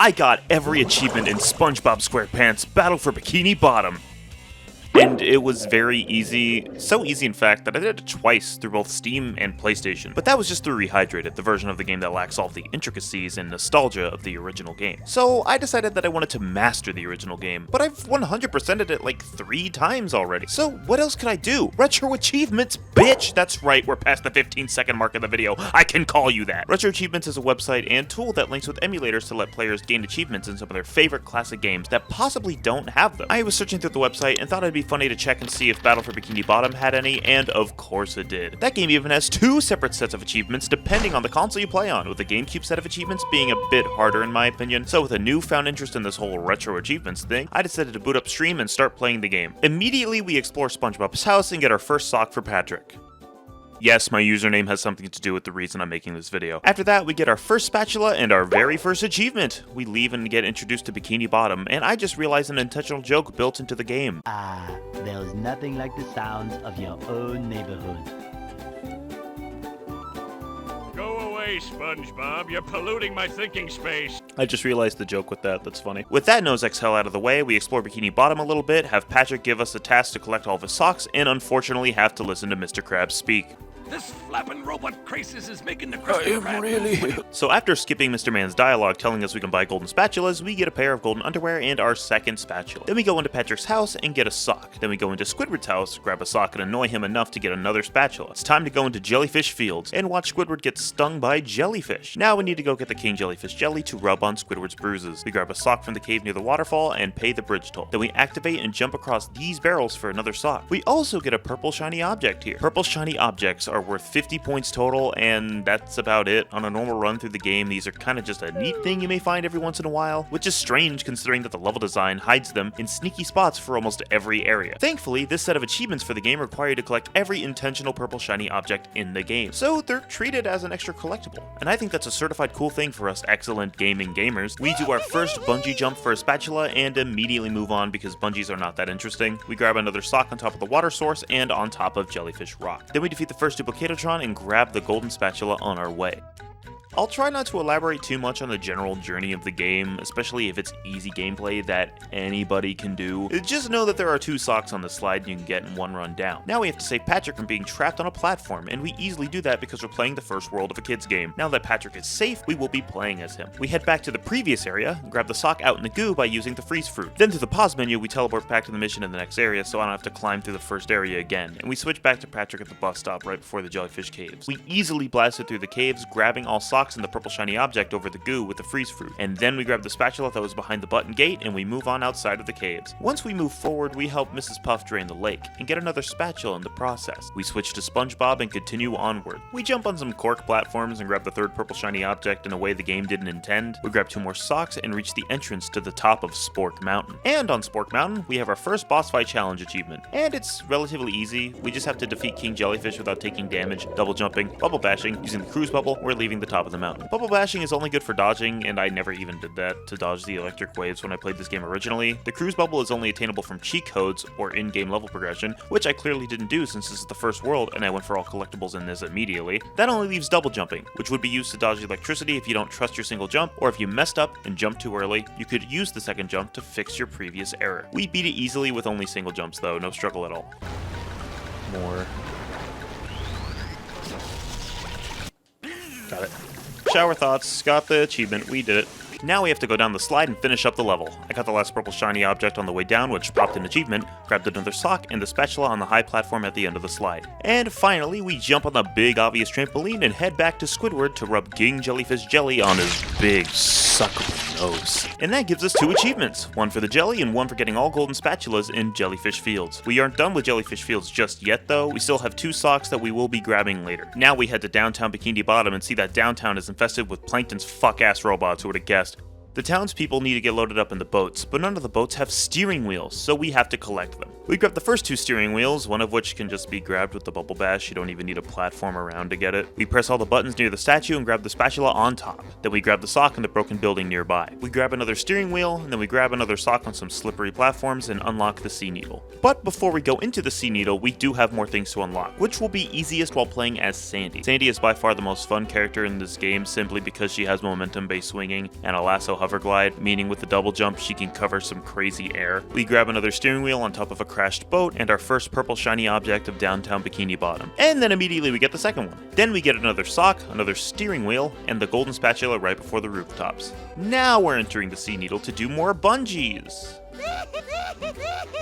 I got every achievement in SpongeBob SquarePants Battle for Bikini Bottom. And it was very easy, so easy in fact that I did it twice through both Steam and PlayStation. But that was just through Rehydrated, the version of the game that lacks all of the intricacies and nostalgia of the original game. So I decided that I wanted to master the original game, but I've 100%ed it like 3 times already. So what else could I do? RetroAchievements, bitch! That's right, we're past the 15-second mark of the video. I can call you that. RetroAchievements is a website and tool that links with emulators to let players gain achievements in some of their favorite classic games that possibly don't have them. I was searching through the website and thought it'd be funny to check and see if Battle for Bikini Bottom had any, and of course it did. That game even has 2 separate sets of achievements depending on the console you play on, with the GameCube set of achievements being a bit harder in my opinion. So with a newfound interest in this whole retro achievements thing, I decided to boot up Stream and start playing the game. Immediately we explore SpongeBob's house and get our first sock for Patrick. Yes, my username has something to do with the reason I'm making this video. After that, we get our first spatula and our very first achievement. We leave and get introduced to Bikini Bottom, and I just realized an intentional joke built into the game. There's nothing like the sounds of your own neighborhood. Go away, SpongeBob. You're polluting my thinking space. I just realized the joke with that. That's funny. With that nose exhale out of the way, we explore Bikini Bottom a little bit, have Patrick give us a task to collect all of his socks, and unfortunately have to listen to Mr. Krabs speak. This flapping robot crisis is making the Krusty Krab. So after skipping Mr. Man's dialogue telling us we can buy golden spatulas, we get a pair of golden underwear and our second spatula. Then we go into Patrick's house and get a sock. Then we go into Squidward's house, grab a sock and annoy him enough to get another spatula. It's time to go into Jellyfish Fields and watch Squidward get stung by jellyfish. Now we need to go get the King Jellyfish jelly to rub on Squidward's bruises. We grab a sock from the cave near the waterfall and pay the bridge toll. Then we activate and jump across these barrels for another sock. We also get a purple shiny object here. Purple shiny objects are worth 50 points total, and that's about it. On a normal run through the game, these are kind of just a neat thing you may find every once in a while, which is strange considering that the level design hides them in sneaky spots for almost every area. Thankfully, this set of achievements for the game require you to collect every intentional purple shiny object in the game, so they're treated as an extra collectible. And I think that's a certified cool thing for us excellent gaming gamers. We do our first bungee jump for a spatula and immediately move on because bungees are not that interesting. We grab another sock on top of the water source and on top of Jellyfish Rock. Then we defeat the first Duplicatotron and grab the golden spatula on our way. I'll try not to elaborate too much on the general journey of the game, especially if it's easy gameplay that anybody can do. Just know that there are 2 socks on the slide you can get in one run down. Now we have to save Patrick from being trapped on a platform, and we easily do that because we're playing the first world of a kid's game. Now that Patrick is safe, we will be playing as him. We head back to the previous area, and grab the sock out in the goo by using the freeze fruit. Then to the pause menu, we teleport back to the mission in the next area so I don't have to climb through the first area again, and we switch back to Patrick at the bus stop right before the jellyfish caves. We easily blasted through the caves, grabbing all socks and the purple shiny object over the goo with the freeze fruit, and then we grab the spatula that was behind the button gate and we move on outside of the caves. Once we move forward, we help Mrs. Puff drain the lake and get another spatula in the process. We switch to SpongeBob and continue onward. We jump on some cork platforms and grab the third purple shiny object in a way the game didn't intend. We grab 2 more socks and reach the entrance to the top of Spork Mountain. And on Spork Mountain, we have our first boss fight challenge achievement. And it's relatively easy. We just have to defeat King Jellyfish without taking damage, double jumping, bubble bashing, using the cruise bubble, or leaving the top of the mountain. Bubble bashing is only good for dodging, and I never even did that to dodge the electric waves when I played this game originally. The cruise bubble is only attainable from cheat codes or in-game level progression, which I clearly didn't do since this is the first world and I went for all collectibles in this immediately. That only leaves double jumping, which would be used to dodge the electricity if you don't trust your single jump, or if you messed up and jumped too early, you could use the second jump to fix your previous error. We beat it easily with only single jumps though, no struggle at all. More. Got it. Shower thoughts, got the achievement, we did it. Now we have to go down the slide and finish up the level. I got the last purple shiny object on the way down, which popped an achievement, grabbed another sock, and the spatula on the high platform at the end of the slide. And finally, we jump on the big obvious trampoline and head back to Squidward to rub King Jellyfish jelly on his big suckable nose. And that gives us 2 achievements, one for the jelly and one for getting all golden spatulas in Jellyfish Fields. We aren't done with Jellyfish Fields just yet though, we still have 2 socks that we will be grabbing later. Now we head to downtown Bikini Bottom and see that downtown is infested with Plankton's fuck-ass robots, who would have guessed. The townspeople need to get loaded up in the boats, but none of the boats have steering wheels, so we have to collect them. We grab the first 2 steering wheels, one of which can just be grabbed with the bubble bash. You don't even need a platform around to get it. We press all the buttons near the statue and grab the spatula on top. Then we grab the sock in the broken building nearby. We grab another steering wheel, and then we grab another sock on some slippery platforms and unlock the sea needle. But before we go into the sea needle, we do have more things to unlock, which will be easiest while playing as Sandy. Sandy is by far the most fun character in this game simply because she has momentum-based swinging and a lasso hover glide, meaning with the double jump she can cover some crazy air. We grab another steering wheel on top of a crashed boat and our first purple shiny object of downtown Bikini Bottom. And then immediately we get the second one. Then we get another sock, another steering wheel, and the golden spatula right before the rooftops. Now we're entering the sea needle to do more bungees.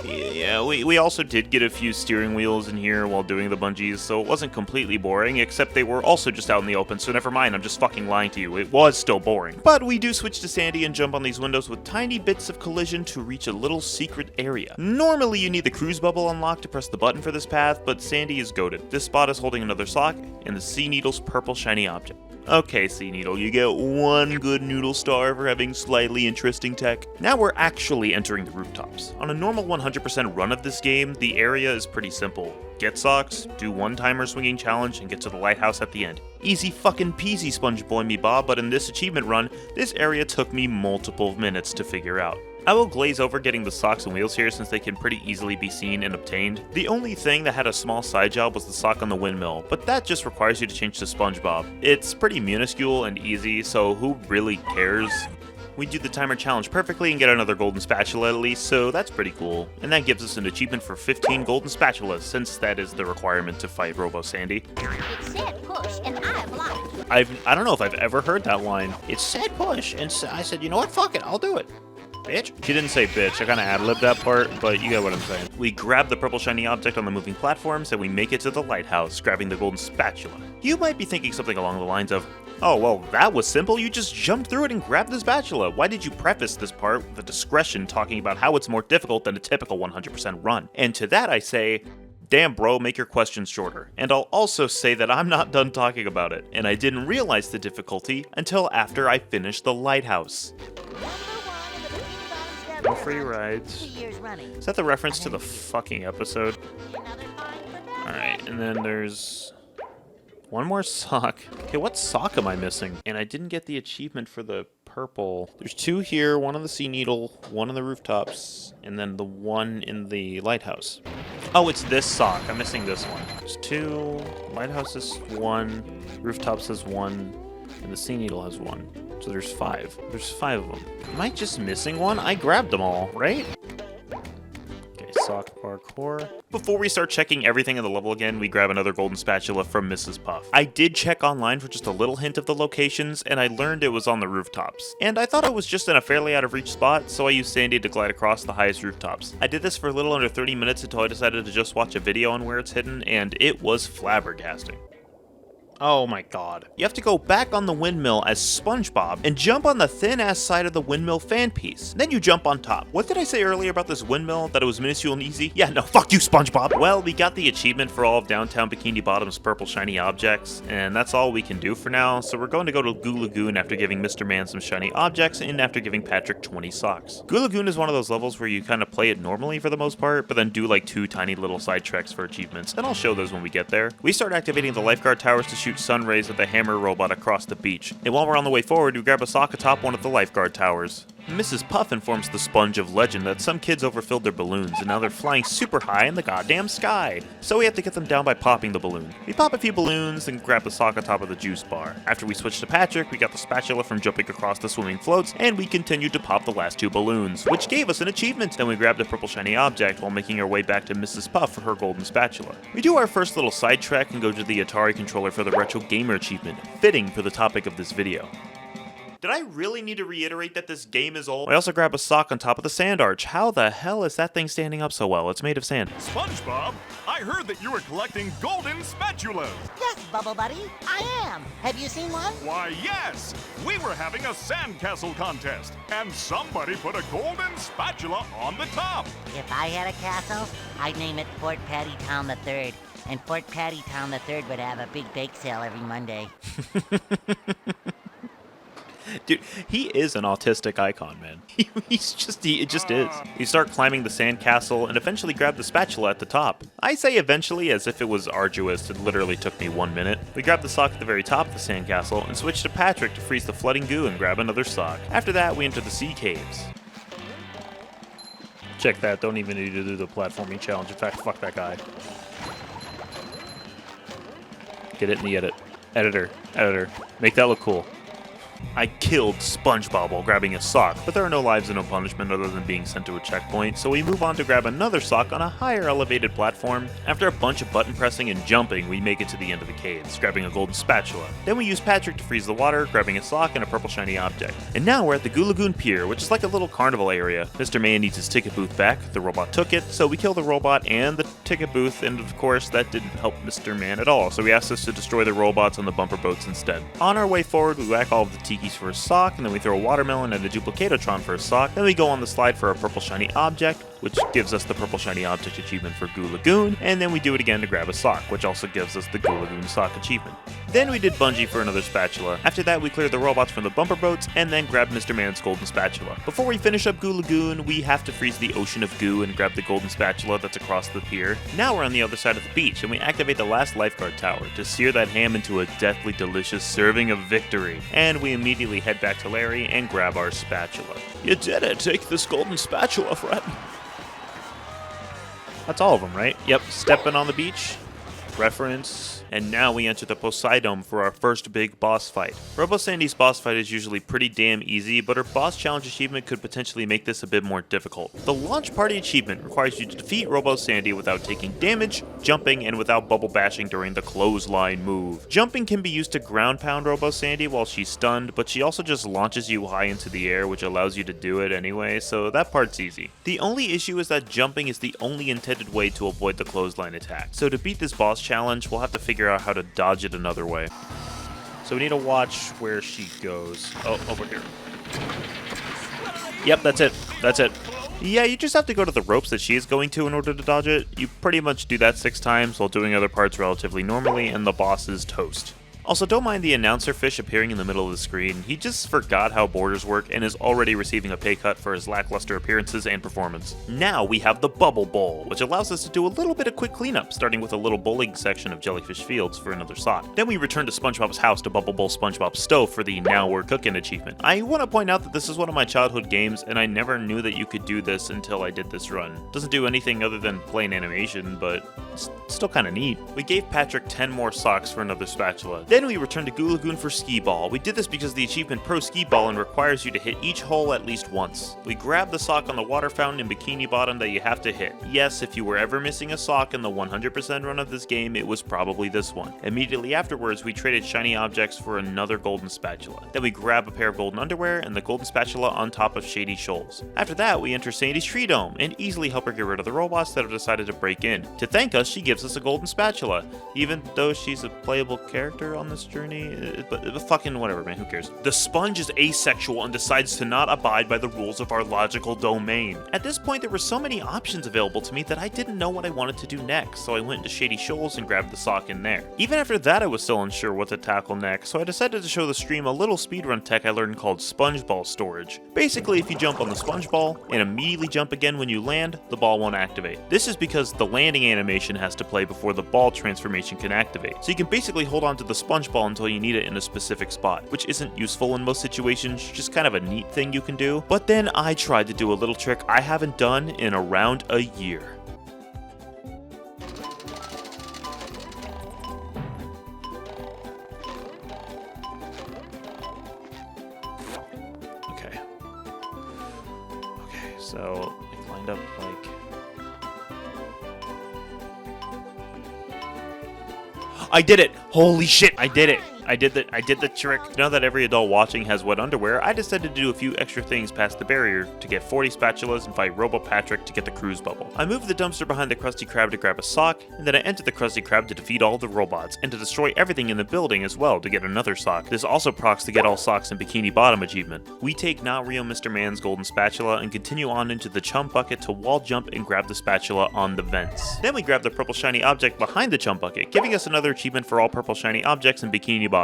Yeah, we also did get a few steering wheels in here while doing the bungees, so it wasn't completely boring, except they were also just out in the open, so never mind, I'm just fucking lying to you, it was still boring. But we do switch to Sandy and jump on these windows with tiny bits of collision to reach a little secret area. Normally you need the cruise bubble unlocked to press the button for this path, but Sandy is goated. This spot is holding another sock, and the sea needle's purple shiny object. Okay, Sea Needle, you get 1 good noodle star for having slightly interesting tech. Now we're actually entering the rooftops. On a normal 100% run of this game, the area is pretty simple. Get socks, do 1 timer swinging challenge, and get to the lighthouse at the end. Easy fucking peasy, SpongeBob me Bob, but in this achievement run, this area took me multiple minutes to figure out. I will glaze over getting the socks and wheels here since they can pretty easily be seen and obtained. The only thing that had a small side job was the sock on the windmill, but that just requires you to change to SpongeBob. It's pretty minuscule and easy, so who really cares? We do the timer challenge perfectly and get another golden spatula at least, so that's pretty cool. And that gives us an achievement for 15 golden spatulas, since that is the requirement to fight Robo Sandy. It said push, and I blocked. I don't know if I've ever heard that line. It said push, and so I said, you know what, fuck it, I'll do it. Bitch. She didn't say bitch, I kinda ad-libbed that part, but you get what I'm saying. We grab the purple shiny object on the moving platforms and we make it to the lighthouse, grabbing the golden spatula. You might be thinking something along the lines of, oh, well, that was simple, you just jumped through it and grabbed the spatula. Why did you preface this part with a discretion talking about how it's more difficult than a typical 100% run? And to that I say, damn bro, make your questions shorter. And I'll also say that I'm not done talking about it, and I didn't realize the difficulty until after I finished the lighthouse. No free rides. Is that the reference to the fucking episode? Alright, and then there's 1 more sock. Okay, what sock am I missing? And I didn't get the achievement for the purple. There's 2 here, 1 on the sea needle, 1 on the rooftops, and then the 1 in the lighthouse. Oh, it's this sock. I'm missing this one. There's 2, lighthouse is 1, rooftops is 1, and the sea needle has 1. So there's 5. There's 5 of them. Am I just missing one? I grabbed them all, right? Okay, sock parkour. Before we start checking everything in the level again, we grab another golden spatula from Mrs. Puff. I did check online for just a little hint of the locations, and I learned it was on the rooftops. And I thought it was just in a fairly out of reach spot, so I used Sandy to glide across the highest rooftops. I did this for a little under 30 minutes until I decided to just watch a video on where it's hidden, and it was flabbergasting. Oh my god. You have to go back on the windmill as SpongeBob and jump on the thin-ass side of the windmill fan piece. Then you jump on top. What did I say earlier about this windmill? That it was minuscule and easy? Yeah, no, fuck you, SpongeBob! Well, we got the achievement for all of downtown Bikini Bottom's purple shiny objects, and that's all we can do for now, so we're going to go to Goo Lagoon after giving Mr. Man some shiny objects and after giving Patrick 20 socks. Goo Lagoon is one of those levels where you kind of play it normally for the most part, but then do like 2 tiny little side treks for achievements, and I'll show those when we get there. We start activating the lifeguard towers to shoot sun rays at the hammer robot across the beach, and while we're on the way forward, we grab a sock atop one of the lifeguard towers. Mrs. Puff informs the Sponge of Legend that some kids overfilled their balloons and now they're flying super high in the goddamn sky. So we have to get them down by popping the balloon. We pop a few balloons and grab the sock on top of the juice bar. After we switch to Patrick, we got the spatula from jumping across the swimming floats, and we continued to pop the last 2 balloons, which gave us an achievement. Then we grabbed a purple shiny object while making our way back to Mrs. Puff for her golden spatula. We do our first little side trek and go to the Atari controller for the Retro Gamer achievement, fitting for the topic of this video. Did I really need to reiterate that this game is old? I also grab a sock on top of the sand arch. How the hell is that thing standing up so well? It's made of sand. SpongeBob, I heard that you were collecting golden spatulas. Yes, Bubble Buddy, I am. Have you seen one? Why, yes. We were having a sandcastle contest, and somebody put a golden spatula on the top. If I had a castle, I'd name it Fort Patty Town III. And Fort Patty Town III would have a big bake sale every Monday. Dude, he is an autistic icon, man. It just is. You start climbing the sandcastle and eventually grab the spatula at the top. I say eventually as if it was arduous. It literally took me 1 minute. We grab the sock at the very top of the sandcastle and switch to Patrick to freeze the flooding goo and grab another sock. After that, we enter the sea caves. Check that, don't even need to do the platforming challenge. In fact, fuck that guy. Get it in the edit. Editor. Make that look cool. I killed SpongeBob while grabbing a sock, but there are no lives and no punishment other than being sent to a checkpoint, so we move on to grab another sock on a higher elevated platform. After a bunch of button pressing and jumping, we make it to the end of the caves, grabbing a golden spatula. Then we use Patrick to freeze the water, grabbing a sock and a purple shiny object. And now we're at the Goo Lagoon Pier, which is like a little carnival area. Mr. Man needs his ticket booth back, the robot took it, so we kill the robot and the ticket booth, and of course that didn't help Mr. Man at all, so he asked us to destroy the robots on the bumper boats instead. On our way forward, we whack all of the tikis for a sock, and then we throw a watermelon and a duplicatotron for a sock. Then we go on the slide for a purple shiny object, which gives us the purple shiny object achievement for Goo Lagoon, and then we do it again to grab a sock, which also gives us the Goo Lagoon sock achievement. Then we did bungee for another spatula. After that, we cleared the robots from the bumper boats, and then grabbed Mr. Man's golden spatula. Before we finish up Goo Lagoon, we have to freeze the ocean of goo and grab the golden spatula that's across the pier. Now we're on the other side of the beach, and we activate the last lifeguard tower to sear that ham into a deathly delicious serving of victory. And we immediately head back to Larry and grab our spatula. You did it! Take this golden spatula, friend! That's all of them, right? Yep, stepping on the beach, reference, and now we enter the Poseidome for our first big boss fight. Robo Sandy's boss fight is usually pretty damn easy, but her boss challenge achievement could potentially make this a bit more difficult. The launch party achievement requires you to defeat Robo Sandy without taking damage, jumping, and without bubble bashing during the clothesline move. Jumping can be used to ground pound Robo Sandy while she's stunned, but she also just launches you high into the air, which allows you to do it anyway, so that part's easy. The only issue is that jumping is the only intended way to avoid the clothesline attack. So to beat this boss challenge, we'll have to figure out how to dodge it another way. So we need to watch where she goes. Oh, over here. Yep, that's it. Yeah, you just have to go to the ropes that she is going to in order to dodge it. You pretty much do that 6 times while doing other parts relatively normally, and the boss is toast. Also, don't mind the announcer fish appearing in the middle of the screen. He just forgot how borders work and is already receiving a pay cut for his lackluster appearances and performance. Now we have the Bubble Bowl, which allows us to do a little bit of quick cleanup, starting with a little bowling section of Jellyfish Fields for another sock. Then we return to SpongeBob's house to Bubble Bowl SpongeBob's stove for the Now We're Cooking achievement. I want to point out that this is one of my childhood games, and I never knew that you could do this until I did this run. Doesn't do anything other than plain animation, but it's still kind of neat. We gave Patrick 10 more socks for another spatula. Then we returned to Goo Lagoon for Skee Ball. We did this because the achievement Pro Skee Ball requires you to hit each hole at least once. We grabbed the sock on the water fountain in Bikini Bottom that you have to hit. Yes, if you were ever missing a sock in the 100% run of this game, it was probably this one. Immediately afterwards, we traded shiny objects for another golden spatula. Then we grab a pair of golden underwear and the golden spatula on top of Shady Shoals. After that, we enter Sandy's Tree Dome and easily help her get rid of the robots that have decided to break in. To thank us, she gives us a golden spatula, even though she's a playable character on this journey. But fucking whatever, man, who cares? The sponge is asexual and decides to not abide by the rules of our logical domain. At this point, there were so many options available to me that I didn't know what I wanted to do next, so I went into Shady Shoals and grabbed the sock in there. Even after that, I was still unsure what to tackle next, so I decided to show the stream a little speedrun tech I learned called sponge ball storage. Basically, if you jump on the sponge ball and immediately jump again when you land, the ball won't activate. This is because the landing animation has to play before the ball transformation can activate, so you can basically hold on to the sponge ball until you need it in a specific spot, which isn't useful in most situations, just kind of a neat thing you can do. But then I tried to do a little trick I haven't done in around a year. Okay, so I lined up like... I did it! Holy shit, I did it! I did the trick. Now that every adult watching has wet underwear, I decided to do a few extra things past the barrier to get 40 spatulas and fight Robo Patrick to get the cruise bubble. I moved the dumpster behind the Krusty Krab to grab a sock, and then I entered the Krusty Krab to defeat all the robots, and to destroy everything in the building as well to get another sock. This also procs the Get All Socks in Bikini Bottom achievement. We take Not Real Mr. Man's golden spatula and continue on into the chum bucket to wall jump and grab the spatula on the vents. Then we grab the purple shiny object behind the chum bucket, giving us another achievement for all purple shiny objects in Bikini Bottom.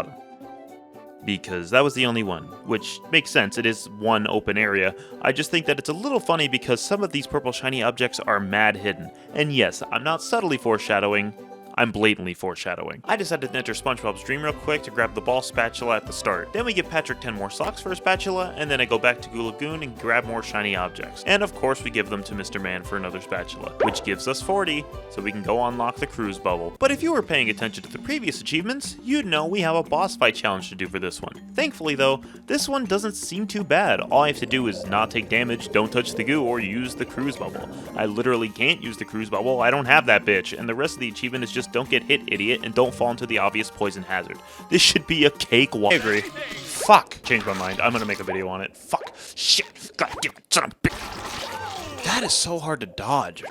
because that was the only one, which makes sense, it is one open area. I just think that it's a little funny because some of these purple shiny objects are mad hidden. And yes, I'm not subtly foreshadowing, I'm blatantly foreshadowing. I decided to enter SpongeBob's dream real quick to grab the ball spatula at the start. Then we give Patrick 10 more socks for a spatula, and then I go back to Goo Lagoon and grab more shiny objects. And of course we give them to Mr. Man for another spatula, which gives us 40, so we can go unlock the cruise bubble. But if you were paying attention to the previous achievements, you'd know we have a boss fight challenge to do for this one. Thankfully though, this one doesn't seem too bad. All I have to do is not take damage, don't touch the goo, or use the cruise bubble. I literally can't use the cruise bubble, I don't have that bitch, and the rest of the achievement is just don't get hit, idiot, and don't fall into the obvious poison hazard. This should be a cakewalk. I agree. Fuck. Changed my mind. I'm gonna make a video on it. Fuck. Shit. Goddamn son of a bitch. That is so hard to dodge.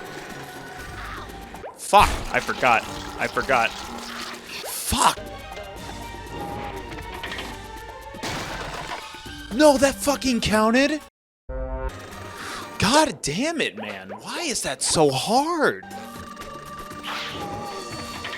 Fuck. I forgot. Fuck. No, that fucking counted? God damn it, man. Why is that so hard?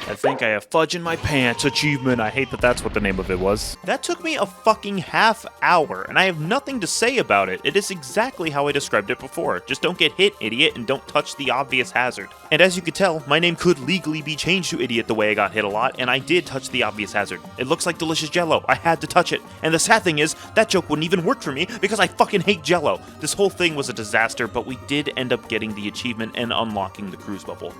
I think I have fudge in my pants achievement. I hate that that's what the name of it was. That took me a fucking half hour, and I have nothing to say about it. It is exactly how I described it before. Just don't get hit, idiot, and don't touch the obvious hazard. And as you could tell, my name could legally be changed to idiot the way I got hit a lot, and I did touch the obvious hazard. It looks like delicious jello. I had to touch it. And the sad thing is, that joke wouldn't even work for me because I fucking hate jello. This whole thing was a disaster, but we did end up getting the achievement and unlocking the cruise bubble.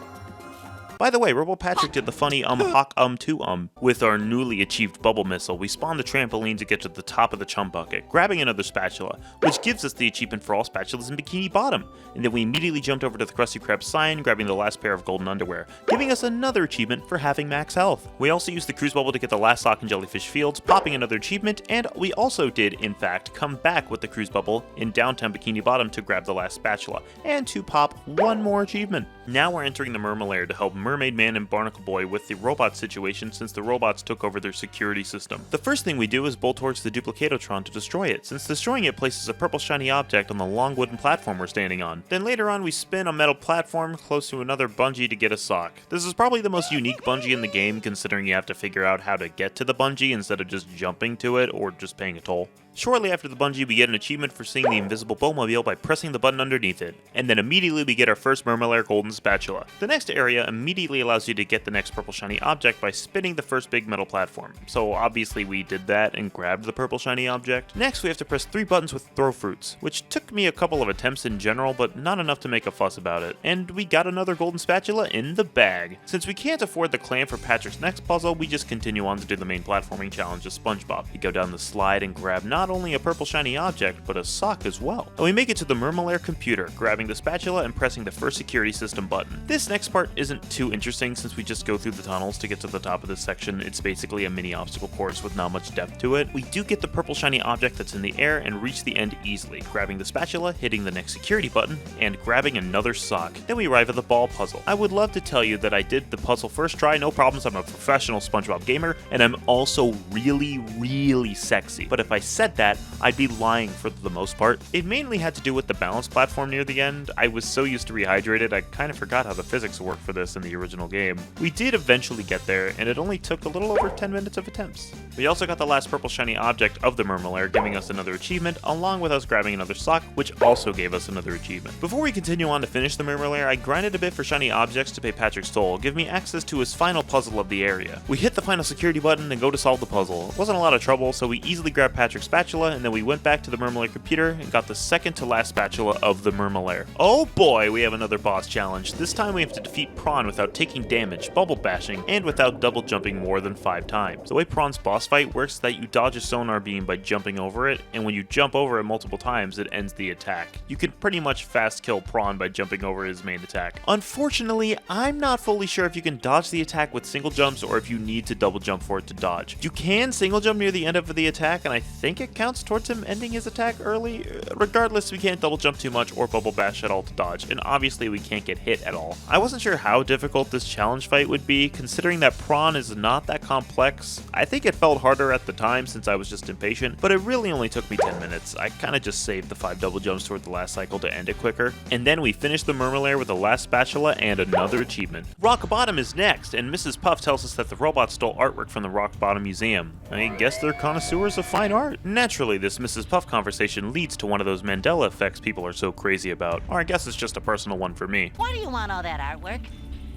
By the way, Robo Patrick did the funny hawk to with our newly achieved bubble missile. We spawned the trampoline to get to the top of the chum bucket, grabbing another spatula, which gives us the achievement for all spatulas in Bikini Bottom. And then we immediately jumped over to the Krusty Krab sign, grabbing the last pair of golden underwear, giving us another achievement for having max health. We also used the cruise bubble to get the last sock in Jellyfish Fields, popping another achievement, and we also did, in fact, come back with the cruise bubble in downtown Bikini Bottom to grab the last spatula, and to pop one more achievement. Now we're entering the Mermalair to help Mermaid Man and Barnacle Boy with the robot situation since the robots took over their security system. The first thing we do is bolt towards the Duplicatotron to destroy it, since destroying it places a purple shiny object on the long wooden platform we're standing on. Then later on we spin a metal platform close to another bungee to get a sock. This is probably the most unique bungee in the game considering you have to figure out how to get to the bungee instead of just jumping to it or just paying a toll. Shortly after the bungee, we get an achievement for seeing the invisible Bowmobile by pressing the button underneath it, and then immediately we get our first Mermalair Golden Spatula. The next area immediately allows you to get the next purple shiny object by spinning the first big metal platform, so obviously we did that and grabbed the purple shiny object. Next we have to press 3 buttons with throw fruits, which took me a couple of attempts in general, but not enough to make a fuss about it, and we got another Golden Spatula in the bag. Since we can't afford the clam for Patrick's next puzzle, we just continue on to do the main platforming challenge of SpongeBob. We go down the slide and grab not only a purple shiny object, but a sock as well. And we make it to the Mermalair computer, grabbing the spatula and pressing the first security system button. This next part isn't too interesting since we just go through the tunnels to get to the top of this section. It's basically a mini obstacle course with not much depth to it. We do get the purple shiny object that's in the air and reach the end easily, grabbing the spatula, hitting the next security button, and grabbing another sock. Then we arrive at the ball puzzle. I would love to tell you that I did the puzzle first try, no problems, I'm a professional SpongeBob gamer, and I'm also really sexy. But if I said that, I'd be lying for the most part. It mainly had to do with the balance platform near the end. I was so used to Rehydrated, I kind of forgot how the physics worked for this in the original game. We did eventually get there, and it only took a little over 10 minutes of attempts. We also got the last purple shiny object of the Mermalair, giving us another achievement, along with us grabbing another sock, which also gave us another achievement. Before we continue on to finish the Mermalair, I grinded a bit for shiny objects to pay Patrick's toll, give me access to his final puzzle of the area. We hit the final security button and go to solve the puzzle. It wasn't a lot of trouble, so we easily grabbed Patrick's spatula, and then we went back to the Mermalair computer and got the second to last spatula of the Mermalair. Oh boy, we have another boss challenge. This time we have to defeat Prawn without taking damage, bubble bashing, and without double jumping more than 5 times. The way Prawn's boss fight works is that you dodge a sonar beam by jumping over it, and when you jump over it multiple times, it ends the attack. You can pretty much fast kill Prawn by jumping over his main attack. Unfortunately, I'm not fully sure if you can dodge the attack with single jumps or if you need to double jump for it to dodge. You can single jump near the end of the attack, and I think it counts towards him ending his attack early. Regardless, we can't double jump too much or bubble bash at all to dodge, and obviously we can't get hit at all. I wasn't sure how difficult this challenge fight would be, considering that prawn is not that complex. I think it felt harder at the time since I was just impatient, but it really only took me 10 minutes. I kinda just saved the 5 double jumps toward the last cycle to end it quicker. And then we finished the Murmur with the last spatula and another achievement. Rock Bottom is next, and Mrs. Puff tells us that the robots stole artwork from the Rock Bottom Museum. I guess they're connoisseurs of fine art. Naturally, this Mrs. Puff conversation leads to one of those Mandela effects people are so crazy about, or I guess it's just a personal one for me. Why do you want all that artwork?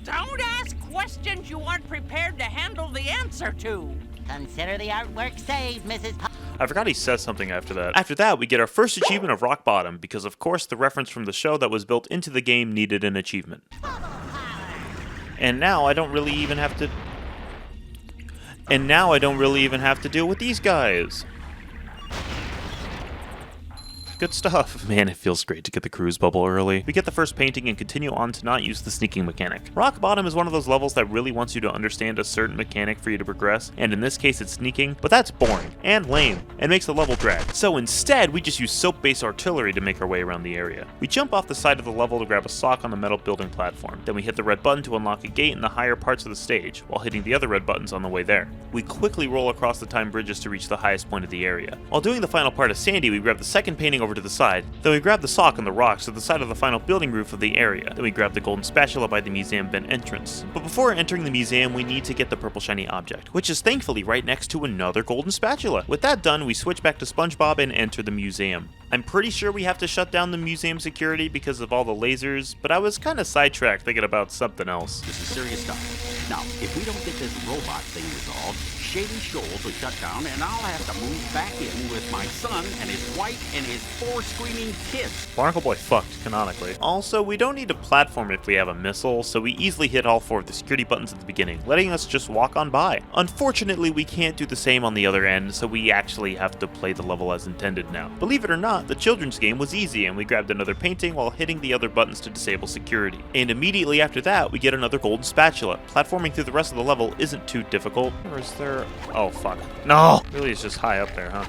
Don't ask questions you aren't prepared to handle the answer to. Consider the artwork saved, Mrs. Puff. I forgot he says something after that. After that, we get our first achievement of Rock Bottom, because of course the reference from the show that was built into the game needed an achievement. And now I don't really even have to... deal with these guys. Good stuff. Man, it feels great to get the cruise bubble early. We get the first painting and continue on to not use the sneaking mechanic. Rock Bottom is one of those levels that really wants you to understand a certain mechanic for you to progress, and in this case it's sneaking, but that's boring and lame and makes the level drag. So instead, we just use soap-based artillery to make our way around the area. We jump off the side of the level to grab a sock on the metal building platform. Then we hit the red button to unlock a gate in the higher parts of the stage, while hitting the other red buttons on the way there. We quickly roll across the time bridges to reach the highest point of the area. While doing the final part of Sandy, we grab the second painting over to the side. Then we grab the sock on the rocks to the side of the final building roof of the area. Then we grab the golden spatula by the museum vent entrance. But before entering the museum, we need to get the purple shiny object, which is thankfully right next to another golden spatula. With that done, we switch back to SpongeBob and enter the museum. I'm pretty sure we have to shut down the museum security because of all the lasers, but I was kinda sidetracked thinking about something else. This is serious stuff. Now, if we don't get this robot thing resolved, Shady Shoals will shut down and I'll have to move back in with my son and his wife and his 4 screaming kids. Barnacle Boy fucked, canonically. Also, we don't need to platform if we have a missile, so we easily hit all 4 of the security buttons at the beginning, letting us just walk on by. Unfortunately, we can't do the same on the other end, so we actually have to play the level as intended now. Believe it or not, the children's game was easy, and we grabbed another painting while hitting the other buttons to disable security. And immediately after that, we get another golden spatula. Platforming through the rest of the level isn't too difficult. Or is there... Oh, fuck. No! Really, it's just high up there, huh?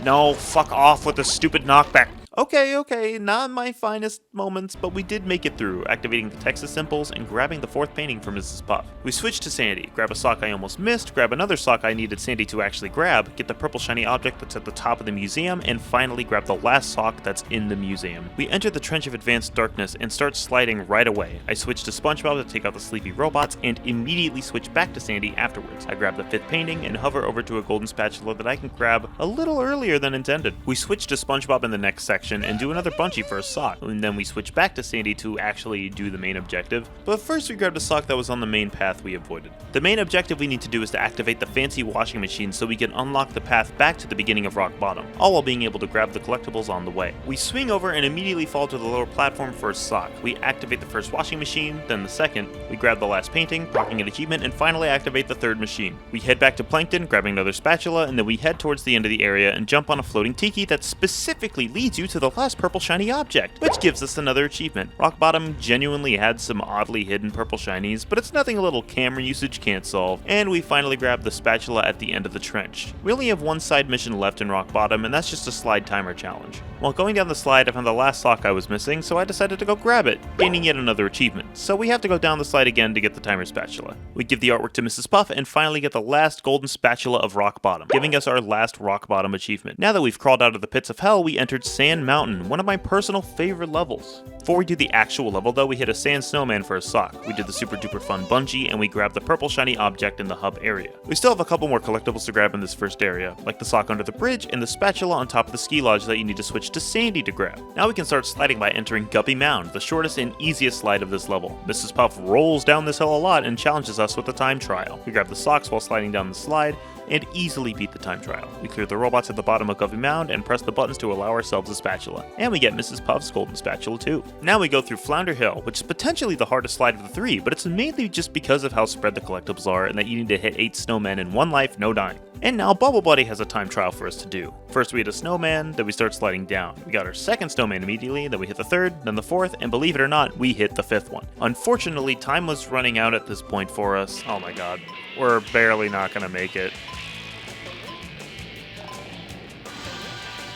No, fuck off with the stupid knockback. Okay, not my finest moments, but we did make it through, activating the Texas symbols and grabbing the 4th painting from Mrs. Puff. We switch to Sandy, grab a sock I almost missed, grab another sock I needed Sandy to actually grab, get the purple shiny object that's at the top of the museum, and finally grab the last sock that's in the museum. We enter the Trench of Advanced Darkness and start sliding right away. I switch to SpongeBob to take out the sleepy robots and immediately switch back to Sandy afterwards. I grab the 5th painting and hover over to a golden spatula that I can grab a little earlier than intended. We switch to SpongeBob in the next section and do another bungee for a sock, and then we switch back to Sandy to actually do the main objective, but first we grabbed a sock that was on the main path we avoided. The main objective we need to do is to activate the fancy washing machine so we can unlock the path back to the beginning of Rock Bottom, all while being able to grab the collectibles on the way. We swing over and immediately fall to the lower platform for a sock. We activate the first washing machine, then the second, we grab the last painting, rocking an achievement, and finally activate the 3rd machine. We head back to Plankton, grabbing another spatula, and then we head towards the end of the area and jump on a floating tiki that specifically leads you to the last purple shiny object, which gives us another achievement. Rock Bottom genuinely had some oddly hidden purple shinies, but it's nothing a little camera usage can't solve, and we finally grab the spatula at the end of the trench. We only have one side mission left in Rock Bottom, and that's just a slide timer challenge. While going down the slide, I found the last sock I was missing, so I decided to go grab it, gaining yet another achievement. So we have to go down the slide again to get the timer spatula. We give the artwork to Mrs. Puff and finally get the last golden spatula of Rock Bottom, giving us our last Rock Bottom achievement. Now that we've crawled out of the pits of hell, we entered Sand Mountain, one of my personal favorite levels. Before we do the actual level though, we hit a sand snowman for a sock. We did the super duper fun bungee, and we grabbed the purple shiny object in the hub area. We still have a couple more collectibles to grab in this first area, like the sock under the bridge and the spatula on top of the ski lodge that you need to switch to Sandy to grab. Now we can start sliding by entering Guppy Mound, the shortest and easiest slide of this level. Mrs. Puff rolls down this hill a lot and challenges us with a time trial. We grab the socks while sliding down the slide, and easily beat the time trial. We clear the robots at the bottom of Guppy Mound and press the buttons to allow ourselves a spatula. And we get Mrs. Puff's golden spatula too. Now we go through Flounder Hill, which is potentially the hardest slide of the 3, but it's mainly just because of how spread the collectibles are and that you need to hit 8 snowmen in 1 life, no dying. And now Bubble Buddy has a time trial for us to do. First we hit a snowman, then we start sliding down. We got our second snowman immediately, then we hit the third, then the fourth, and believe it or not, we hit the fifth one. Unfortunately, time was running out at this point for us. Oh my god, we're barely not gonna make it.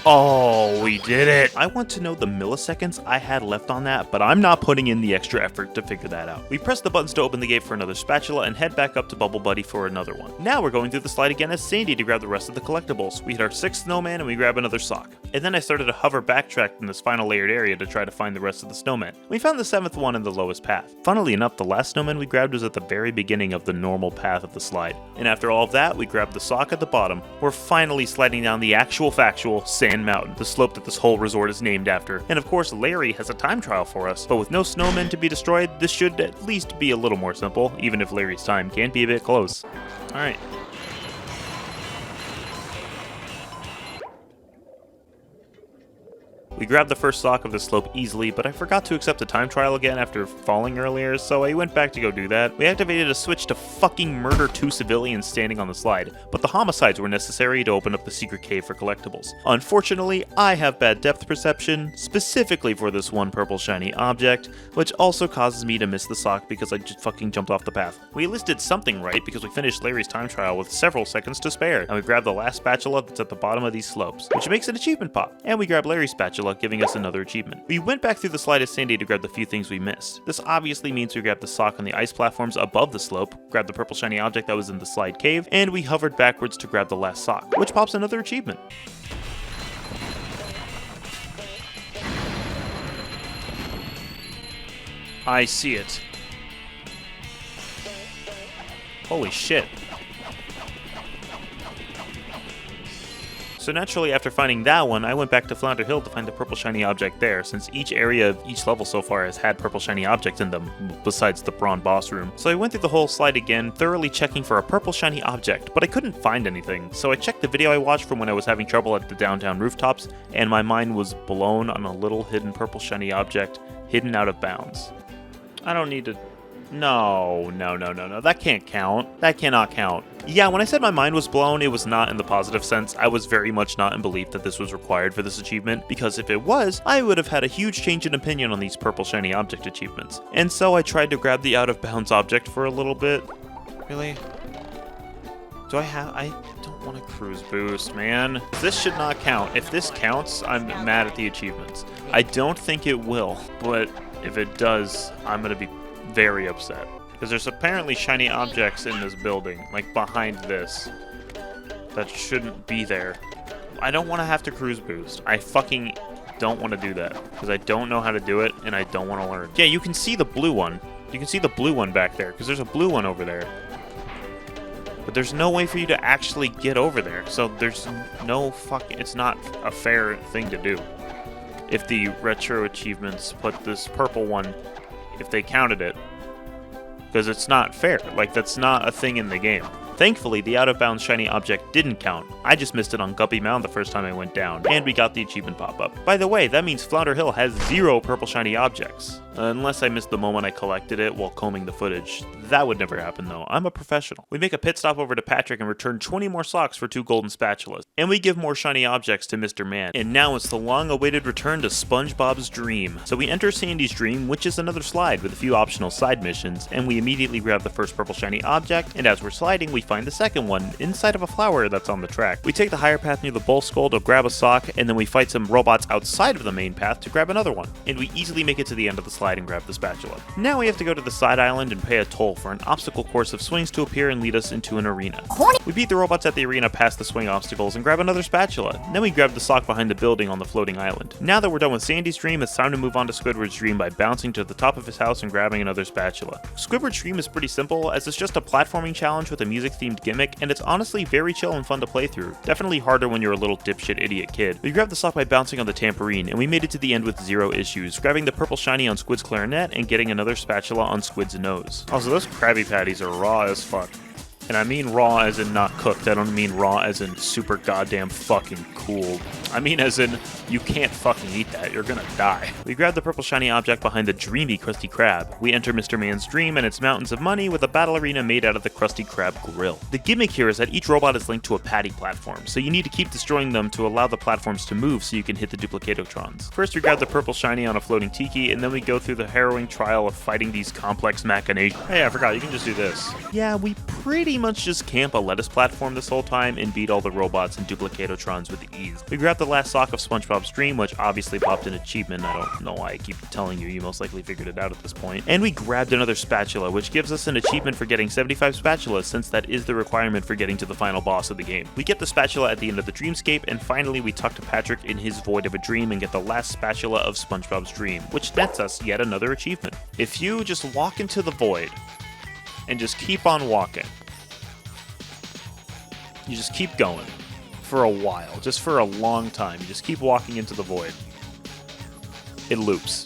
Oh, we did it! I want to know the milliseconds I had left on that, but I'm not putting in the extra effort to figure that out. We press the buttons to open the gate for another spatula and head back up to Bubble Buddy for another one. Now we're going through the slide again as Sandy to grab the rest of the collectibles. We hit our sixth snowman and we grab another sock. And then I started to hover backtrack in this final layered area to try to find the rest of the snowman. We found the seventh one in the lowest path. Funnily enough, the last snowman we grabbed was at the very beginning of the normal path of the slide. And after all of that, we grabbed the sock at the bottom. We're finally sliding down the actual factual Sand Mountain, the slope that this whole resort is named after. And of course, Larry has a time trial for us, but with no snowmen to be destroyed, this should at least be a little more simple, even if Larry's time can be a bit close. Alright. We grabbed the first sock of the slope easily, but I forgot to accept the time trial again after falling earlier, so I went back to go do that. We activated a switch to fucking murder 2 civilians standing on the slide, but the homicides were necessary to open up the secret cave for collectibles. Unfortunately, I have bad depth perception, specifically for this one purple shiny object, which also causes me to miss the sock because I just fucking jumped off the path. We at least did something right because we finished Larry's time trial with several seconds to spare, and we grabbed the last spatula that's at the bottom of these slopes, which makes an achievement pop, and we grabbed Larry's spatula, giving us another achievement. We went back through the slide as Sandy to grab the few things we missed. This obviously means we grabbed the sock on the ice platforms above the slope, grabbed the purple shiny object that was in the slide cave, and we hovered backwards to grab the last sock, which pops another achievement. I see it. Holy shit. So naturally, after finding that one, I went back to Flounder Hill to find the purple shiny object there, since each area of each level so far has had purple shiny objects in them, besides the Brawn boss room. So I went through the whole slide again, thoroughly checking for a purple shiny object, but I couldn't find anything. So I checked the video I watched from when I was having trouble at the downtown rooftops, and my mind was blown on a little hidden purple shiny object hidden out of bounds. I don't need to... No, that can't count. That cannot count. Yeah, when I said my mind was blown, it was not in the positive sense. I was very much not in belief that this was required for this achievement, because if it was, I would have had a huge change in opinion on these purple shiny object achievements. And so I tried to grab the out of bounds object for a little bit. Really? I don't want to cruise boost, man. This should not count. If this counts, I'm mad at the achievements. I don't think it will, but if it does, I'm gonna be very upset. Because there's apparently shiny objects in this building, like behind this, that shouldn't be there. I don't want to have to cruise boost. I fucking don't want to do that, because I don't know how to do it, and I don't want to learn. Yeah, you can see the blue one. You can see the blue one back there, because there's a blue one over there. But there's no way for you to actually get over there, so there's no fucking... It's not a fair thing to do. If the Retro Achievements put this purple one, if they counted it, because it's not fair. Like, that's not a thing in the game. Thankfully, the out-of-bounds shiny object didn't count. I just missed it on Guppy Mound the first time I went down, and we got the achievement pop-up. By the way, that means Flounder Hill has 0 purple shiny objects. Unless I missed the moment I collected it while combing the footage. That would never happen though, I'm a professional. We make a pit stop over to Patrick and return 20 more socks for 2 golden spatulas. And we give more shiny objects to Mr. Man. And now it's the long-awaited return to SpongeBob's dream. So we enter Sandy's dream, which is another slide with a few optional side missions, and we immediately grab the first purple shiny object, and as we're sliding, we find the second one inside of a flower that's on the track. We take the higher path near the bull skull to grab a sock, and then we fight some robots outside of the main path to grab another one. And we easily make it to the end of the slide and grab the spatula. Now we have to go to the side island and pay a toll for an obstacle course of swings to appear and lead us into an arena. We beat the robots at the arena past the swing obstacles and grab another spatula. Then we grab the sock behind the building on the floating island. Now that we're done with Sandy's dream, it's time to move on to Squidward's dream by bouncing to the top of his house and grabbing another spatula. Squidward's dream is pretty simple, as it's just a platforming challenge with a music-themed gimmick, and it's honestly very chill and fun to play through. Definitely harder when you're a little dipshit idiot kid. We grabbed the sock by bouncing on the tambourine, and we made it to the end with 0 issues, grabbing the purple shiny on Squid's clarinet and getting another spatula on Squid's nose. Also, those Krabby Patties are raw as fuck. And I mean raw as in not cooked, I don't mean raw as in super goddamn fucking cool. I mean as in, you can't fucking eat that, you're gonna die. We grab the purple shiny object behind the dreamy Krusty Krab. We enter Mr. Man's dream and its mountains of money with a battle arena made out of the Krusty Krab grill. The gimmick here is that each robot is linked to a patty platform, so you need to keep destroying them to allow the platforms to move so you can hit the Duplicatotrons. First we grab the purple shiny on a floating tiki, and then we go through the harrowing trial of fighting these complex machinations. Hey, I forgot, you can just do this. Yeah, we pretty much just camp a lettuce platform this whole time and beat all the robots and Duplicatotrons with ease. We grab the last sock of SpongeBob's dream, which obviously popped an achievement. I don't know why I keep telling you, you most likely figured it out at this point. And we grabbed another spatula, which gives us an achievement for getting 75 spatulas, since that is the requirement for getting to the final boss of the game. We get the spatula at the end of the dreamscape, and finally we talk to Patrick in his void of a dream and get the last spatula of SpongeBob's dream, which nets us yet another achievement. If you just walk into the void and just keep on walking, you just keep going for a while, just for a long time. You just keep walking into the void. It loops.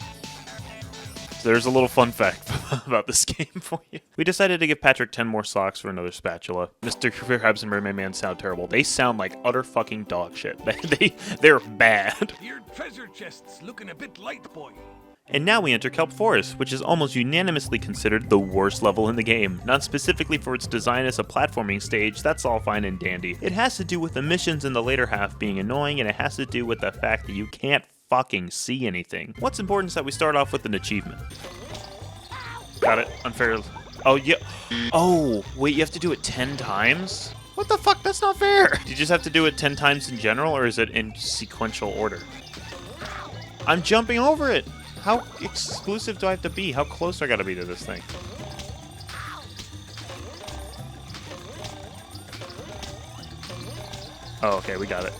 So there's a little fun fact about this game for you. We decided to give Patrick 10 more socks for another spatula. Mr. Krabs and Mermaid Man sound terrible. They sound like utter fucking dog shit. They're bad. Your treasure chest's looking a bit light, boy. And now we enter Kelp Forest, which is almost unanimously considered the worst level in the game. Not specifically for its design as a platforming stage, that's all fine and dandy. It has to do with the missions in the later half being annoying, and it has to do with the fact that you can't fucking see anything. What's important is that we start off with an achievement. Got it. Unfair. Oh, yeah. Oh, wait, you have to do it 10 times? What the fuck? That's not fair. Do you just have to do it 10 times in general, or is it in sequential order? I'm jumping over it. How exclusive do I have to be? How close do I gotta be to this thing? Oh, okay, we got it.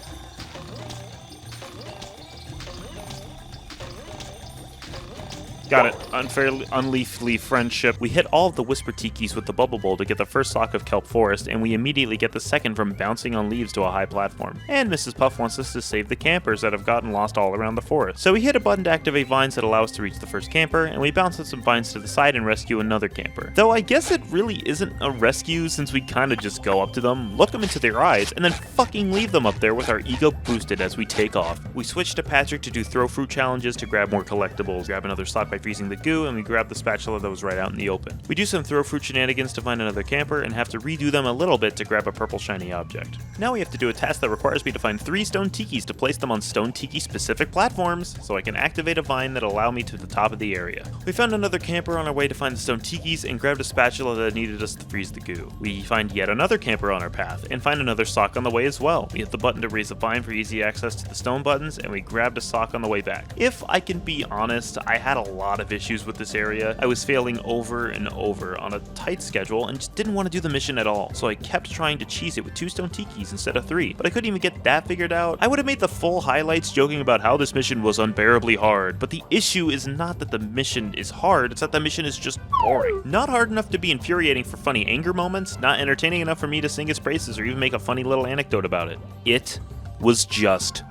Got it. Unfairly, unleafly friendship. We hit all of the Whisper Tikis with the Bubble Bowl to get the first sock of Kelp Forest, and we immediately get the second from bouncing on leaves to a high platform. And Mrs. Puff wants us to save the campers that have gotten lost all around the forest. So we hit a button to activate vines that allow us to reach the first camper, and we bounce on some vines to the side and rescue another camper. Though I guess it really isn't a rescue, since we kinda just go up to them, look them into their eyes, and then fucking leave them up there with our ego boosted as we take off. We switch to Patrick to do throw fruit challenges to grab more collectibles, grab another sock by freezing the goo, and we grab the spatula that was right out in the open. We do some throw fruit shenanigans to find another camper, and have to redo them a little bit to grab a purple shiny object. Now we have to do a task that requires me to find 3 stone tikis to place them on stone tiki specific platforms, so I can activate a vine that allow me to the top of the area. We found another camper on our way to find the stone tikis, and grabbed a spatula that needed us to freeze the goo. We find yet another camper on our path, and find another sock on the way as well. We hit the button to raise a vine for easy access to the stone buttons, and we grabbed a sock on the way back. If I can be honest, I had a lot of issues with this area. I was failing over and over on a tight schedule and just didn't want to do the mission at all, so I kept trying to cheese it with 2 stone tikis instead of 3, but I couldn't even get that figured out. I would have made the full highlights joking about how this mission was unbearably hard, but the issue is not that the mission is hard, it's that the mission is just boring. Not hard enough to be infuriating for funny anger moments, not entertaining enough for me to sing its praises or even make a funny little anecdote about it. It was just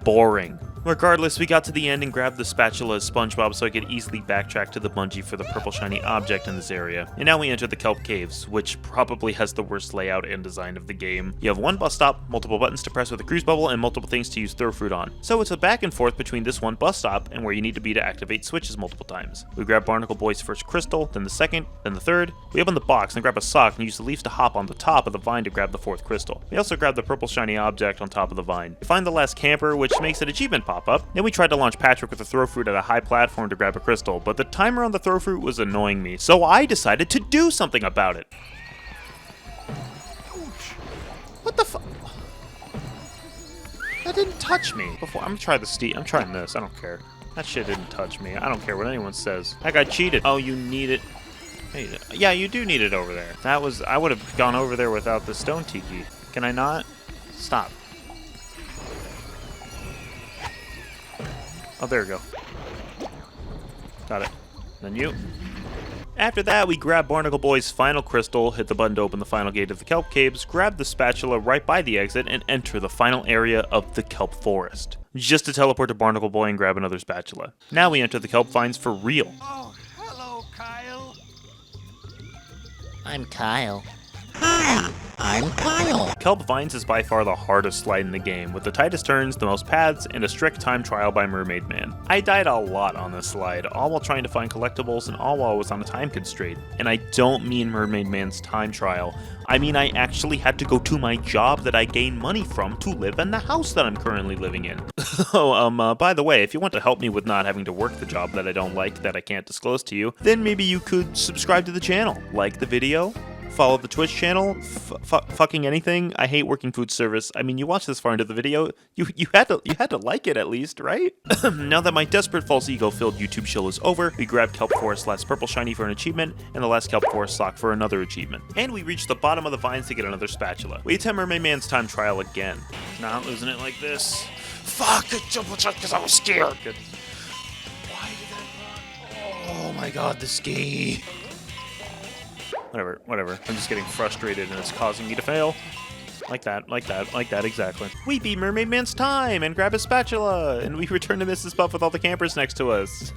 boring. Regardless, we got to the end and grabbed the spatula as SpongeBob so I could easily backtrack to the bungee for the purple shiny object in this area. And now we enter the Kelp Caves, which probably has the worst layout and design of the game. You have one bus stop, multiple buttons to press with a cruise bubble, and multiple things to use throw fruit on. So it's a back and forth between this one bus stop and where you need to be to activate switches multiple times. We grab Barnacle Boy's first crystal, then the second, then the third. We open the box and grab a sock and use the leaves to hop on the top of the vine to grab the 4th crystal. We also grab the purple shiny object on top of the vine. We find the last camper, which makes an achievement pop up. Then we tried to launch Patrick with a throw fruit at a high platform to grab a crystal, but the timer on the throw fruit was annoying me, so I decided to do something about it. What the fuck? That didn't touch me. Before I'm trying this. I don't care. That shit didn't touch me. I don't care what anyone says. That guy cheated. Oh, you need it. Hey, yeah, you do need it over there. I would have gone over there without the stone tiki. Can I not? Stop. Oh, there we go. Got it. Then you. After that, we grab Barnacle Boy's final crystal, hit the button to open the final gate of the Kelp Caves, grab the spatula right by the exit, and enter the final area of the Kelp Forest. Just to teleport to Barnacle Boy and grab another spatula. Now we enter the Kelp Vines for real. Oh, hello, Kyle. I'm Kyle. I'm Kyle. Kelp Vines is by far the hardest slide in the game, with the tightest turns, the most paths, and a strict time trial by Mermaid Man. I died a lot on this slide, all while trying to find collectibles and all while I was on a time constraint. And I don't mean Mermaid Man's time trial. I mean I actually had to go to my job that I gain money from to live in the house that I'm currently living in. By the way, if you want to help me with not having to work the job that I don't like that I can't disclose to you, then maybe you could subscribe to the channel, like the video, follow the Twitch channel, fucking anything. I hate working food service. I mean, you watched this far into the video, you had to like it at least, right? Now that my desperate false ego-filled YouTube shill is over, we grabbed Kelp Forest last purple shiny for an achievement, and the last Kelp Forest sock for another achievement. And we reached the bottom of the vines to get another spatula. We attempt Mermaid Man's time trial again. Not losing it like this. Fuck, I double checked because I was scared. Good. Why did I run? Oh my god, the ski. Whatever. I'm just getting frustrated and it's causing me to fail. Like that, exactly. We beat Mermaid Man's time and grab a spatula, and we return to Mrs. Puff with all the campers next to us.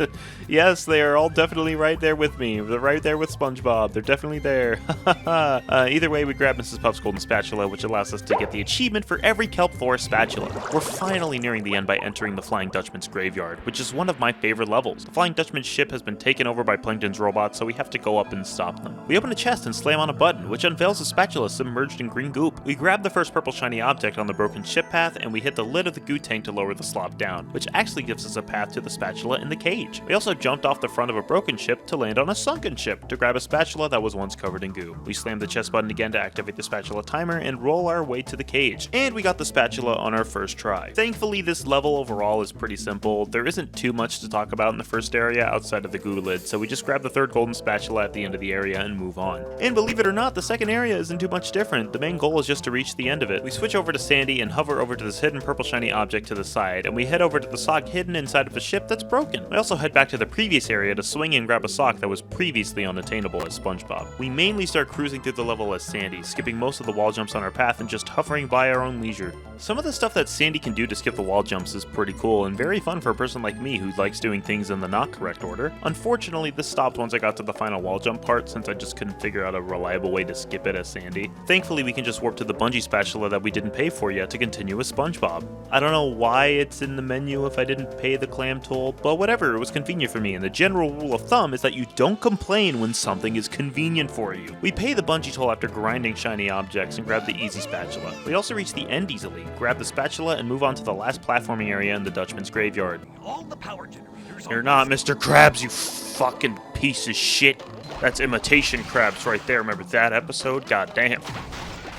Yes, they are all definitely right there with me. They're right there with SpongeBob. They're definitely there. Either way, we grab Mrs. Puff's golden spatula, which allows us to get the achievement for every Kelp Forest spatula. We're finally nearing the end by entering the Flying Dutchman's graveyard, which is one of my favorite levels. The Flying Dutchman's ship has been taken over by Plankton's robots, so we have to go up and stop them. We open a chest and slam on a button, which unveils a spatula submerged in green goop. We grab the first purple shiny object on the broken ship path, and we hit the lid of the goo tank to lower the slop down, which actually gives us a path to the spatula in the cage. We also jumped off the front of a broken ship to land on a sunken ship to grab a spatula that was once covered in goo. We slammed the chest button again to activate the spatula timer and roll our way to the cage, and we got the spatula on our first try. Thankfully, this level overall is pretty simple. There isn't too much to talk about in the first area outside of the goo lid, so we just grab the third golden spatula at the end of the area and move on. And believe it or not, the second area isn't too much different. The main goal is just to reach the end of it. We switch over to Sandy and hover over to this hidden purple shiny object to the side, and we head over to the sock hidden inside of a ship that's broken. We also head back to the previous area to swing and grab a sock that was previously unattainable as SpongeBob. We mainly start cruising through the level as Sandy, skipping most of the wall jumps on our path and just hovering by our own leisure. Some of the stuff that Sandy can do to skip the wall jumps is pretty cool and very fun for a person like me who likes doing things in the not correct order. Unfortunately, this stopped once I got to the final wall jump part since I just couldn't figure out a reliable way to skip it as Sandy. Thankfully, we can just warp to the bungee spatula that we didn't pay for yet to continue with SpongeBob. I don't know why it's in the menu if I didn't pay the clam toll, but whatever, it was convenient for me, and the general rule of thumb is that you don't complain when something is convenient for you. We pay the bungee toll after grinding shiny objects and grab the easy spatula. We also reach the end easily, grab the spatula, and move on to the last platforming area in the Dutchman's graveyard. All the power generators. You're not Mr. Krabs, you fucking piece of shit. That's imitation Krabs right there, remember that episode? God damn.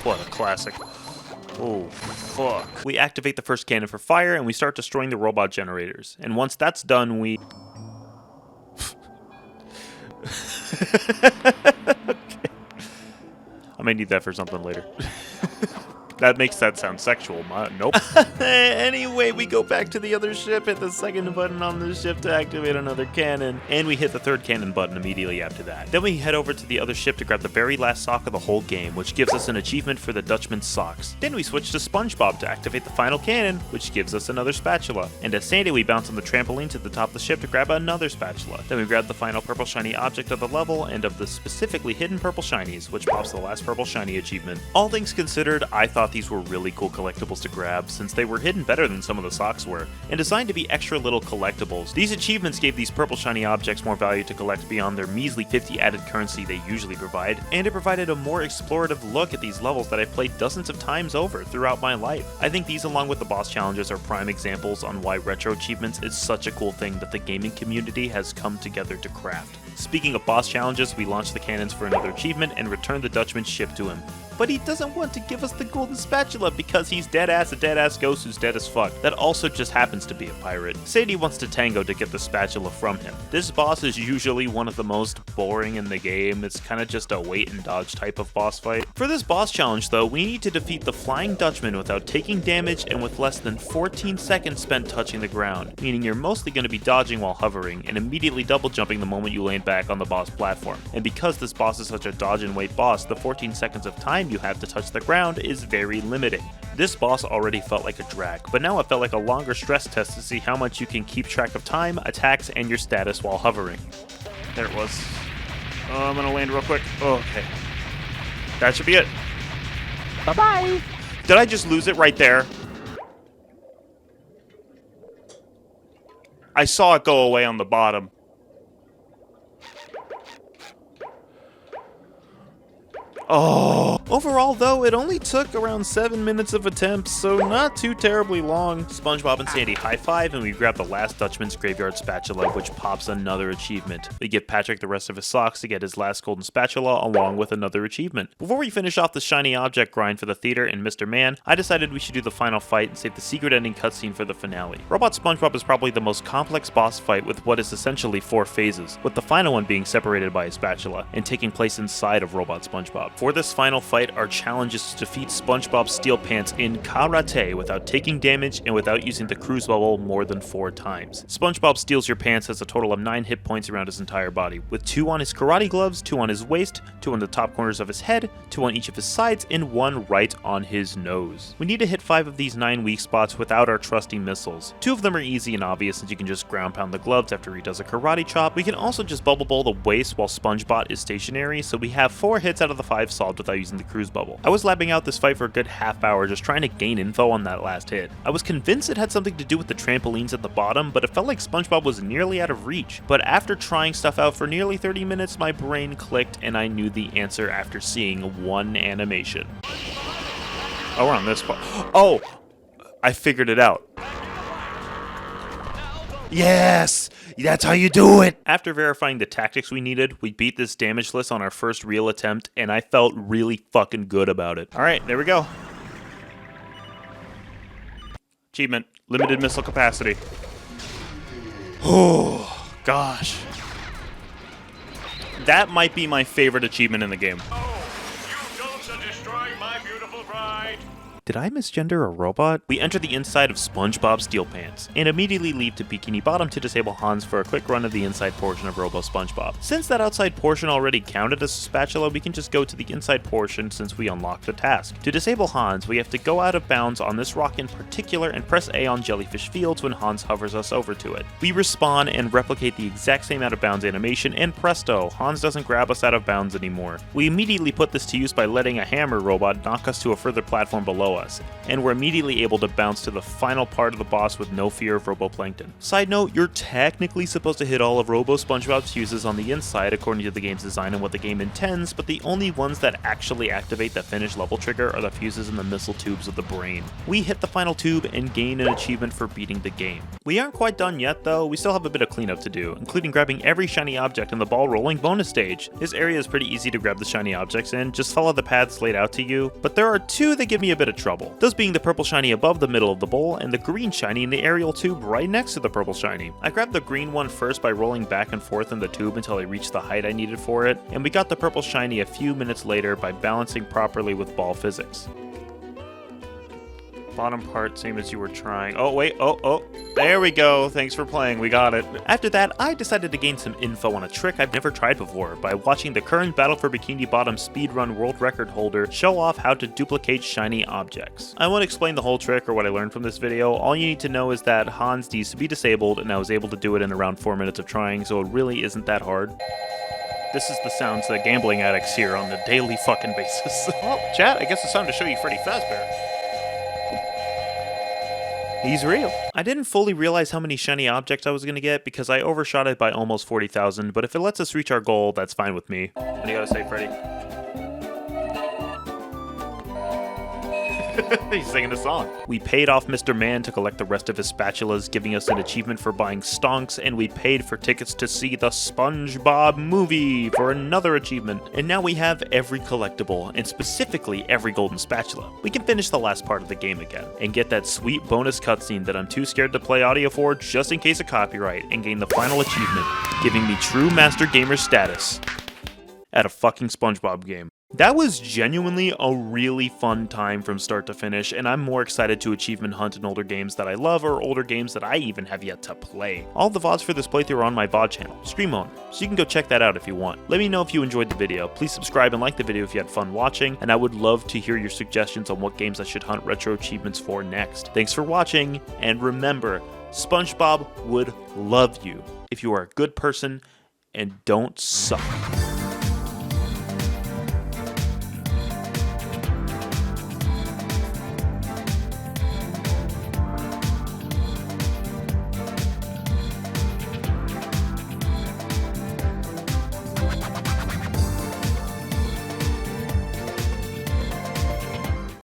What a classic. Oh, fuck. We activate the first cannon for fire, and we start destroying the robot generators. And once that's done, we... Okay. I may need that for something later. That makes that sound sexual. Nope. Anyway, we go back to the other ship, hit the second button on the ship to activate another cannon, and we hit the third cannon button immediately after that. Then we head over to the other ship to grab the very last sock of the whole game, which gives us an achievement for the Dutchman's socks. Then we switch to SpongeBob to activate the final cannon, which gives us another spatula. And as Sandy, we bounce on the trampoline to the top of the ship to grab another spatula. Then we grab the final purple shiny object of the level and of the specifically hidden purple shinies, which pops the last purple shiny achievement. All things considered, I thought these were really cool collectibles to grab since they were hidden better than some of the socks were, and designed to be extra little collectibles. These achievements gave these purple shiny objects more value to collect beyond their measly 50 added currency they usually provide, and it provided a more explorative look at these levels that I've played dozens of times over throughout my life. I think these, along with the boss challenges, are prime examples on why Retro Achievements is such a cool thing that the gaming community has come together to craft. Speaking of boss challenges, we launch the cannons for another achievement and return the Dutchman's ship to him. But he doesn't want to give us the golden spatula because he's a dead-ass ghost who's dead as fuck. That also just happens to be a pirate. Sadie wants to tango to get the spatula from him. This boss is usually one of the most boring in the game. It's kind of just a wait and dodge type of boss fight. For this boss challenge though, we need to defeat the Flying Dutchman without taking damage and with less than 14 seconds spent touching the ground, meaning you're mostly going to be dodging while hovering and immediately double jumping the moment you land back on the boss platform. And because this boss is such a dodge and wait boss, the 14 seconds of time you have to touch the ground is very limiting. This boss already felt like a drag, but now it felt like a longer stress test to see how much you can keep track of time, attacks, and your status while hovering. There it was. Oh, I'm gonna land real quick. Oh, okay. That should be it. Bye-bye. Did I just lose it right there? I saw it go away on the bottom. Oh. Overall, though, it only took around 7 minutes of attempts, so not too terribly long. SpongeBob and Sandy high five, and we grab the last Dutchman's Graveyard spatula, which pops another achievement. We give Patrick the rest of his socks to get his last golden spatula, along with another achievement. Before we finish off the shiny object grind for the theater and Mr. Man, I decided we should do the final fight and save the secret ending cutscene for the finale. Robot SpongeBob is probably the most complex boss fight with what is essentially 4 phases, with the final one being separated by a spatula, and taking place inside of Robot SpongeBob. For this final fight, our challenge is to defeat SpongeBob SteelPants in karate without taking damage and without using the cruise bubble more than 4 times. SpongeBob Steals Your Pants has a total of 9 hit points around his entire body, with 2 on his karate gloves, 2 on his waist, 2 on the top corners of his head, 2 on each of his sides, and 1 right on his nose. We need to hit 5 of these 9 weak spots without our trusty missiles. 2 of them are easy and obvious since you can just ground pound the gloves after he does a karate chop. We can also just bubble bowl the waist while SpongeBob is stationary, so we have 4 hits out of the 5 solved without using the cruise bubble. I was lapping out this fight for a good half hour just trying to gain info on that last hit. I was convinced it had something to do with the trampolines at the bottom, but it felt like SpongeBob was nearly out of reach. But after trying stuff out for nearly 30 minutes, my brain clicked and I knew the answer after seeing 1 animation. Oh, we're on this part. Oh! I figured it out. Yes! That's how you do it! After verifying the tactics we needed, we beat this damage list on our first real attempt, and I felt really fucking good about it. Alright, there we go. Achievement, limited missile capacity. Oh, gosh. That might be my favorite achievement in the game. Oh, you don't destroy my beautiful bride. Did I misgender a robot? We enter the inside of SpongeBob SteelPants, and immediately leave to Bikini Bottom to disable Hans for a quick run of the inside portion of Robo SpongeBob. Since that outside portion already counted as a spatula, we can just go to the inside portion since we unlocked the task. To disable Hans, we have to go out of bounds on this rock in particular and press A on Jellyfish Fields when Hans hovers us over to it. We respawn and replicate the exact same out of bounds animation, and presto, Hans doesn't grab us out of bounds anymore. We immediately put this to use by letting a hammer robot knock us to a further platform below us, and we're immediately able to bounce to the final part of the boss with no fear of Roboplankton. Side note, you're technically supposed to hit all of Robo SpongeBob's fuses on the inside according to the game's design and what the game intends, but the only ones that actually activate the finish level trigger are the fuses in the missile tubes of the brain. We hit the final tube and gain an achievement for beating the game. We aren't quite done yet though, we still have a bit of cleanup to do, including grabbing every shiny object in the ball rolling bonus stage. This area is pretty easy to grab the shiny objects in, just follow the paths laid out to you, but there are 2 that give me a bit of trouble. Those being the purple shiny above the middle of the bowl and the green shiny in the aerial tube right next to the purple shiny. I grabbed the green one first by rolling back and forth in the tube until I reached the height I needed for it, and we got the purple shiny a few minutes later by balancing properly with ball physics. Bottom part, same as you were trying. Oh, wait, oh, there we go. Thanks for playing, we got it. After that, I decided to gain some info on a trick I've never tried before by watching the current Battle for Bikini Bottom speedrun world record holder show off how to duplicate shiny objects. I won't explain the whole trick or what I learned from this video. All you need to know is that Hans needs to be disabled, and I was able to do it in around 4 minutes of trying, so it really isn't that hard. This is the sounds that gambling addicts hear on a daily fucking basis. Well, chat, I guess it's time to show you Freddy Fazbear. He's real. I didn't fully realize how many shiny objects I was going to get because I overshot it by almost 40,000, but if it lets us reach our goal, that's fine with me. What do you gotta say, Freddy? He's singing a song. We paid off Mr. Man to collect the rest of his spatulas, giving us an achievement for buying stonks, and we paid for tickets to see the SpongeBob movie for another achievement. And now we have every collectible, and specifically every golden spatula. We can finish the last part of the game again, and get that sweet bonus cutscene that I'm too scared to play audio for just in case of copyright, and gain the final achievement, giving me true Master Gamer status at a fucking SpongeBob game. That was genuinely a really fun time from start to finish, and I'm more excited to achievement hunt in older games that I love or older games that I even have yet to play. All the VODs for this playthrough are on my VOD channel, StreamOwner, so you can go check that out if you want. Let me know if you enjoyed the video, please subscribe and like the video if you had fun watching, and I would love to hear your suggestions on what games I should hunt retro achievements for next. Thanks for watching, and remember, SpongeBob would love you if you are a good person and don't suck.